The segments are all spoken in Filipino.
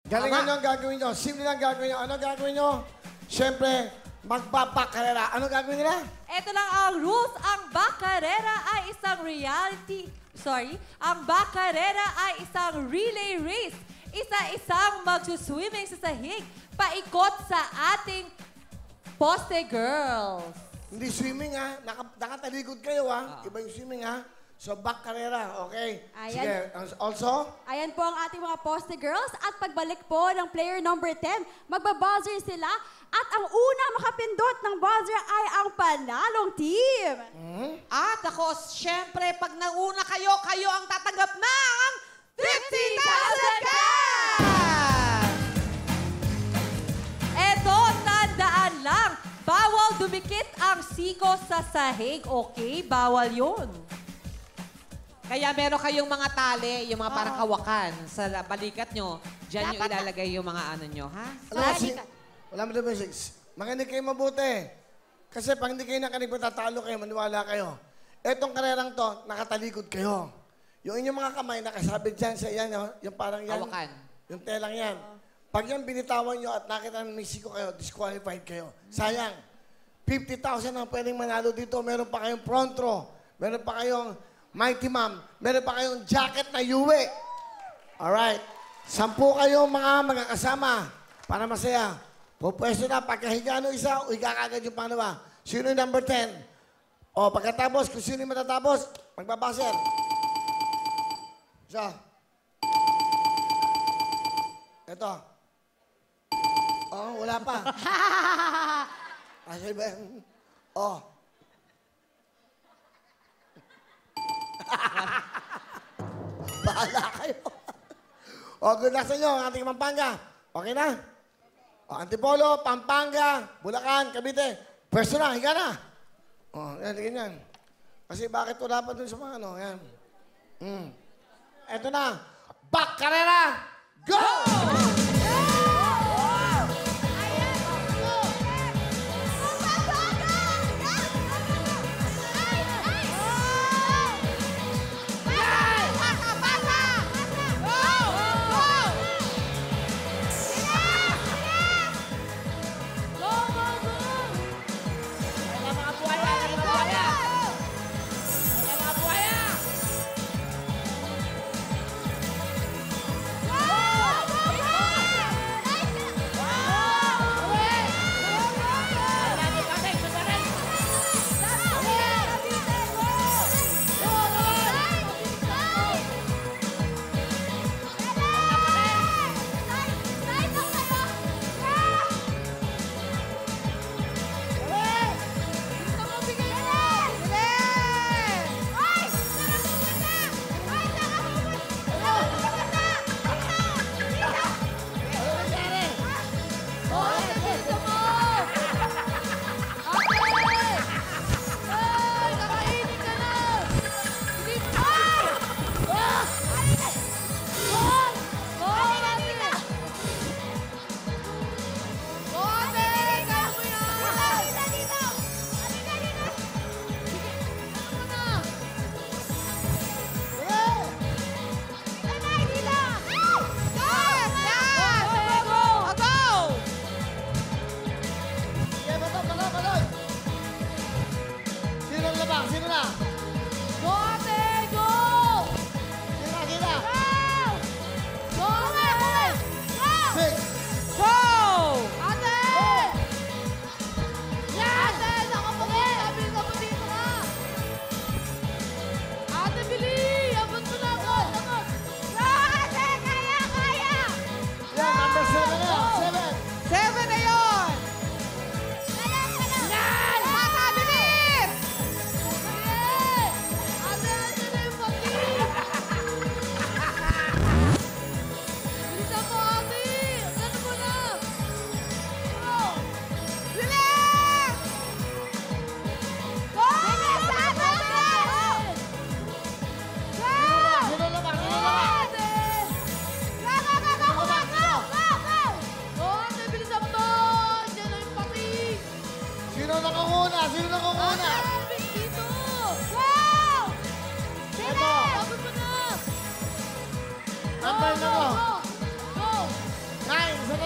Galingan nyo ang gagawin nyo. Simple lang gagawin nyo. Ano gagawin nyo? Siyempre, magpapakarera. Ano gagawin nila? Ito lang ang rules. Ang Bacarera ay isang ang Bacarera ay isang relay race. Isa-isang magsuswimming sa sahig. Paikot sa ating poste girls. Hindi swimming, ha? Nakatalikod kayo, ha? Iba yung swimming, ha? So, back karera, okay? Ayan. Sige, also? Ayan po ang ating mga poste girls. At pagbalik po ng player number 10, magbabuzzer sila. At ang una makapindot ng buzzer ay ang panalong team. At ako, syempre, pag nauna kayo, kayo ang tatanggap ng 50,000 cash! Eto, tandaan lang. Bawal dumikit ang siko sa sahig, okay? Bawal yun. Kaya meron kayong mga tali, yung mga parang kawakan sa balikat nyo. Diyan nyo ilalagay yung mga ano nyo, ha? Alam mo, wala mo naman, makinig kayo mabuti. Kasi pag hindi kayo nakinig, matatalo kayo, maniwala kayo. Etong karerang to, nakatalikod kayo. Yung inyong mga kamay, nakasabit dyan sa yan, yung parang yan. Kawakan. Yung telang yan. Pag yan binitawan nyo at nakita ng Mexico kayo, disqualified kayo. Sayang. 50,000 ang pwedeng manalo dito. Meron pa kayong front row. Meron pa kayong Mighty Ma'am. Meron pa kayong jacket na Yue. Alright. 10 kayong mga kasama para masaya. Pupwesto na, pagkahiga ng isa, uhiga kagad yung pangalawa. Sino yung number 10? O, pagkatapos, kung sino yung matatapos, magbabaser. So. Ito. Oh, wala pa. Asya ba yan? Oh. Bahala kayo. O, good luck sa inyo, ang ating Pampanga. Okay na? O, Antipolo, Pampanga, Bulacan, Cavite. Pwesto na, higa na. O, yan, ganyan. Kasi bakit wala pa dun sa mga ano, yan. Eto na. Back karera! Go! Go!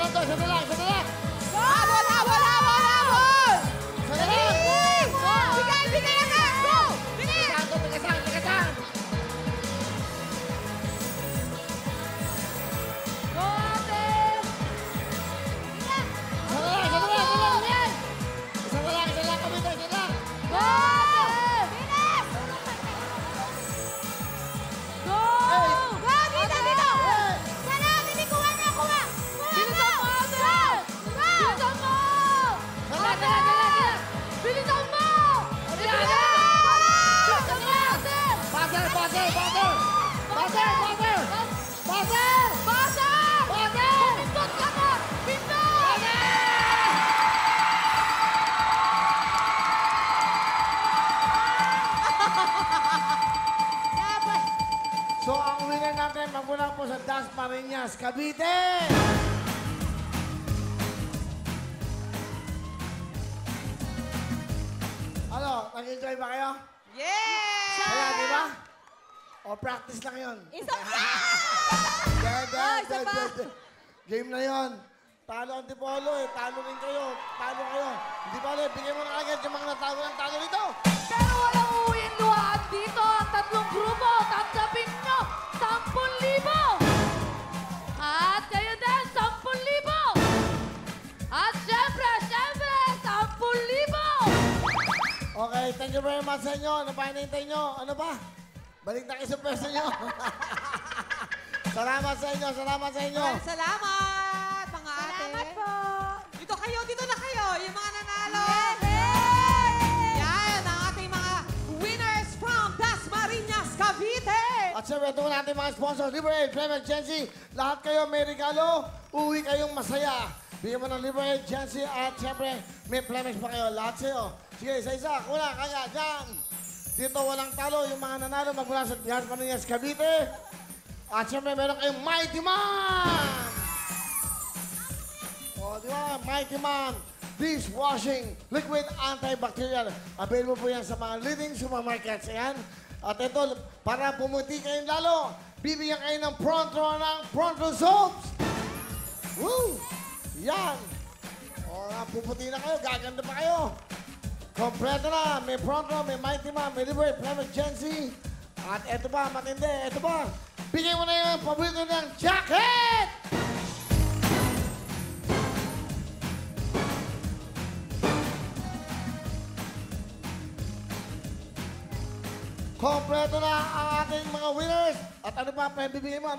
lang to. Isa na lang. Habol, habol, habol, habol! Isa na lang. Bigay, bigay agad! Go! Bigay! Tigasan. Go, ate! Isa na lang. Kabito, isa lang. Go, ate! Bilis! Go! Go, dito, dito! Sana, hindi kuha na, kuha! Bilisan mo, ate! Bilisan mo! Bilisan mo! Bilisan mo! Bilisan mo, ate! Buzzer! Pindot ka na! Pindot! So, ang winner natin magmula po sa Das Marinas, Cavite! Ano, nag-enjoy ba kayo? Yeah! Kaya, di ba? O, practice lang yun. Isa Dede. isa pa. Game na yun. Talo ang Tipolo eh. Talo rin kayo. Talo kayo. Hindi ba, bigyan mo na agad yung mga natalo ng talo dito. Pero walang uuwing luhaan dito. Ang tatlong grupo, tanggapin nyo 10,000! At kayo din, 10,000! At syempre, 10,000! Okay, thank you very much sa inyo. Ano pa hinihintay nyo? Ano ba? Balik na kayo sa pwesto nyo. Salamat sa inyo. Salamat, mga ate. Salamat po! Dito na kayo, yung mga nanalo. Yan, ang ating mga winners from Das Marinas, Cavite. At syempre, ito natin mga sponsor. Libre Clement Agency. Lahat kayo may regalo. Uwi kayong masaya. Bigyan mo ng Libre Agency at syempre, may Clemens pa kayo. Lahat sa'yo. Sige, isa-isa. Kuna, kaya, dyan. Dito walang talo. Yung mga nanalo magmula sa Das Marinas, Cavite. At syempre, meron kayong Mighty Man! O, di ba? Mighty Man Dishwashing Liquid Antibacterial. Available po yan sa mga leading supermarkets. Ayan. At ito, para pumuti kayong lalo, bibigyan kayo ng Pronto Soaps. Woo! Yan. O, puputi na kayo. Gaganda pa kayo. Kompleto na. May Pronto, may Mighty Man, may Libre, Clement Agency. At ito pa, matindi. Ito pa. Bigyan mo na yung paborito ng jacket! Kompleto na ang ating mga winners. At ano pa bibigyan mo?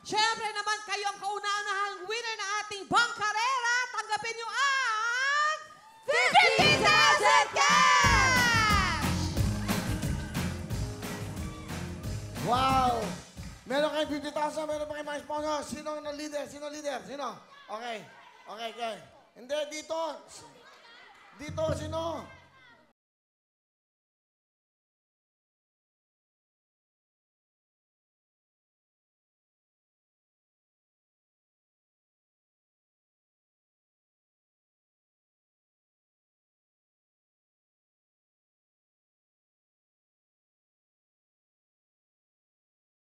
Siyempre naman, kayo ang kauna-unahang winner na ating Bangkarera. Tanggapin nyo ang 50,000 cash! Wow! Meron kayong 50,000, meron pa kayong mga sponsor. Sino ang leader? Sino? Okay. Okay. Hindi, dito. Dito, sino?